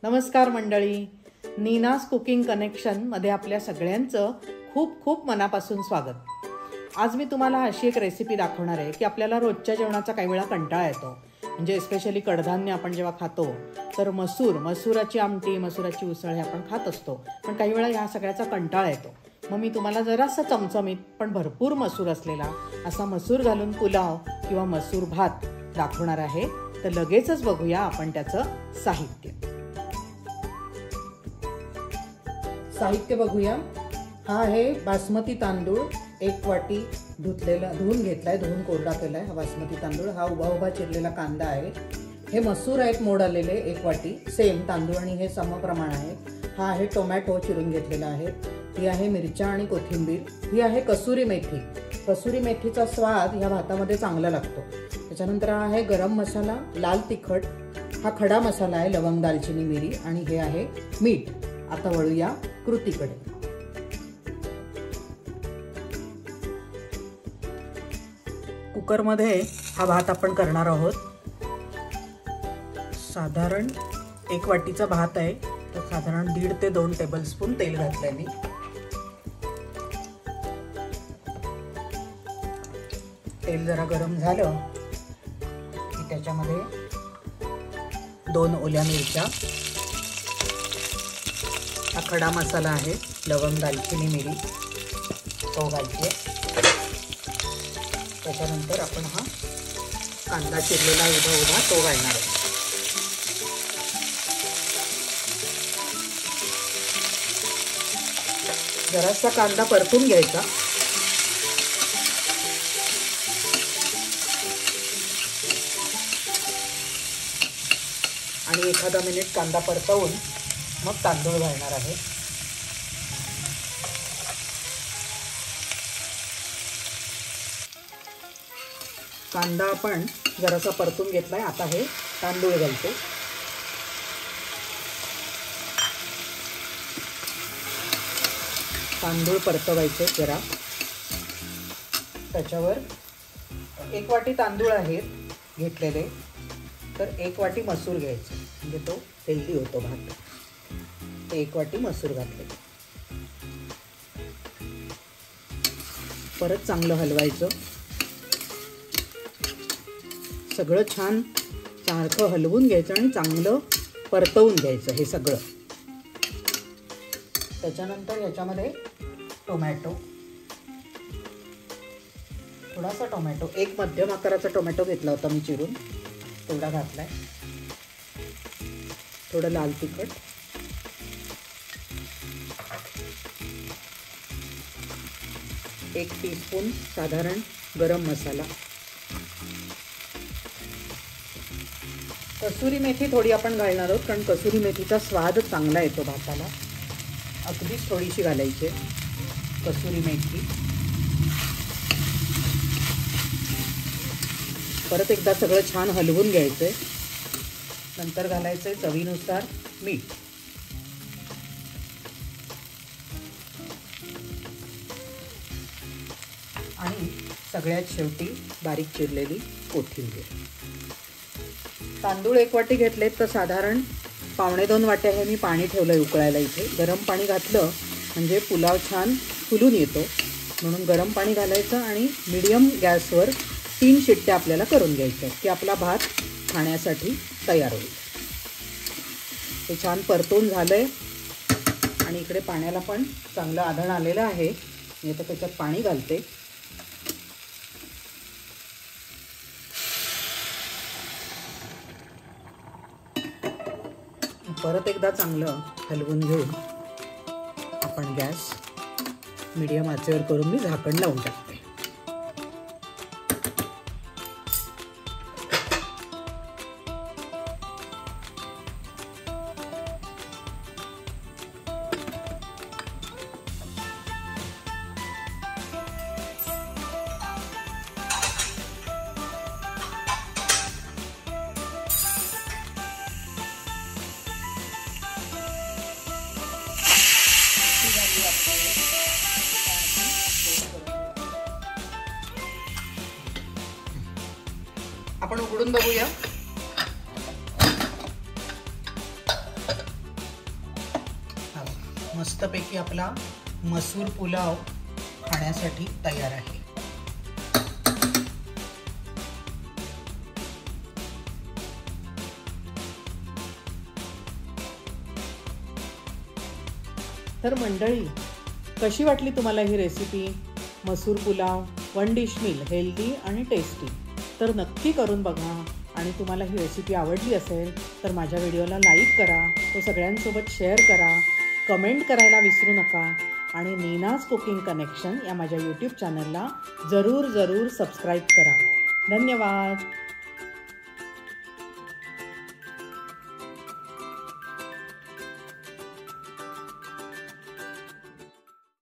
नमस्कार मंडळी, नीनास कुकिंग कनेक्शनमध्ये आपल्या सगळ्यांचं खूप खूप मनापासून स्वागत. आज मी तुम्हाला अशी एक रेसिपी दाखवणार आहे की आपल्याला रोजच्या जेवणाचा काही वेळा कंटाळा येतो. म्हणजे स्पेशली कडधान्य आपण जेव्हा खातो तर मसूराची आमटी, मसूराची उसळ हे आपण खात असतो, पण काही वेळा ह्या सगळ्याचा कंटाळा येतो. मग मी तुम्हाला जरासा चमचमीत पण भरपूर मसूर असलेला असा मसूर घालून पुलाव किंवा मसूर भात दाखवणार आहे. तर लगेचच बघूया आपण त्याचं साहित्य बघूया. हा आहे बासमती तांदूळ, 1 वाटी धुवून घेतलाय, धुवून कोरडा केलाय हा बासमती तांदूळ. हा उभा चिरलेला कांदा आहे. हे मसूर आहेत मोड आलेले 1 वाटी, सेम तांदूळ आणि हे समप्रमाण आहे. हा आहे टोमॅटो चिरून घेतलेला आहे. ही आहे मिरच्या आणि कोथिंबीर. ही आहे कसुरी मेथी. कसुरी मेथीचा स्वाद ह्या भातामध्ये चांगला लागतो. त्याच्यानंतर हा आहे गरम मसाला, लाल तिखट, हा खडा मसाला आहे, लवंग, दालचिनी, मिरी, आणि हे आहे मीठ. आता वळूया कृतीकडे. कुकरमध्ये हा भात आपण करणार आहोत. साधारण 1 वाटीचा भात आहे, तर साधारण 1.5 ते 2 टेबलस्पून तेल घातलंय मी. तेल जरा गरम झालं की त्याच्यामध्ये 2 ओल्या मिरच्या, हा खडा मसाला आहे, लवंग, दालचिनी, मिरी, तो घालते. त्याच्यानंतर आपण हा कांदा चिरलेला उभा तो घालणार आहे. जरासा कांदा परतून घ्यायचा. आणि 1 मिनिट कांदा परतवून मग तांदूळ घालणार आहे. कांदा आपण जरासा परतून घेतलाय. आता हे तांदूळ घालते. तांदूळ परतवायचे जरा. त्याच्यावर 1 वाटी तांदूळ आहेत घेतलेले, तर 1 वाटी मसूर घ्यायचे, म्हणजे तो हेल्दी होतो भात. 1 वाटी मसूर घातले. परत चांगलं हलवायचं. सगळं छान सारखं हलवून घ्यायचं आणि चांगलं परतवून घ्यायचं हे सगळं. त्याच्यानंतर याच्यामध्ये टोमॅटो, थोडासा टोमॅटो, 1 मध्यम आकाराचा टोमॅटो घेतला होता मी चिरून, तेवढा घातलाय. थोडं लाल तिखट, एक टीस्पून साधारण गरम मसाला, कसुरी मेथी थोडी आपण घालणार आहोत, कारण कसुरी मेथीचा स्वाद चांगला येतो भाताला. अगदीच थोडीशी घालायची कसुरी मेथी. परत एकदा सगळं छान हलवून घ्यायचंय. नंतर घालायचंय चवीनुसार मीठ. आणि सगळ्यात शेवटी बारीक चिरलेली कोथिंबीर. तांदूळ 1 वाटी घेतलेत, तर साधारण 1.25 वाट्या हे मी पाणी ठेवलंय उकळायला. इथे गरम पाणी घातलं म्हणजे पुलाव छान फुलून येतो, म्हणून गरम पाणी घालायचं आणि मीडियम गॅसवर 3 शिट्ट्या आपल्याला करून घ्यायच्या, की आपला भात खाण्यासाठी तयार होईल. हे छान परतून झालंय आणि इकडे पाण्याला पण चांगलं आधण आलेलं आहे. मी आता त्याच्यात पाणी घालते. परत एकदा चांगलं हलवून घेऊन आपण गॅस मीडियम आचेवर करून मी झाकण लावून टाकते. आपण उघडून बघूया. मस्तपैकी आपला मसूर पुलाव खाण्यासाठी तयार आहे। तर मंडळी, कशी वाटली तुम्हाला ही रेसिपी? मसूर पुलाव 1 डिश मील, हेल्दी आणि टेस्टी। तर नक्की करून बघा आणि तुम्हाला ही रेसिपी आवडली असेल तर माझ्या व्हिडिओला लाईक करा, तो सगळ्यांसोबत शेअर करा, कमेंट करायला विसरू नका आणि नीनाज कुकिंग कनेक्शन या माझ्या यूट्यूब चॅनलला जरूर सबस्क्राईब करा। धन्यवाद।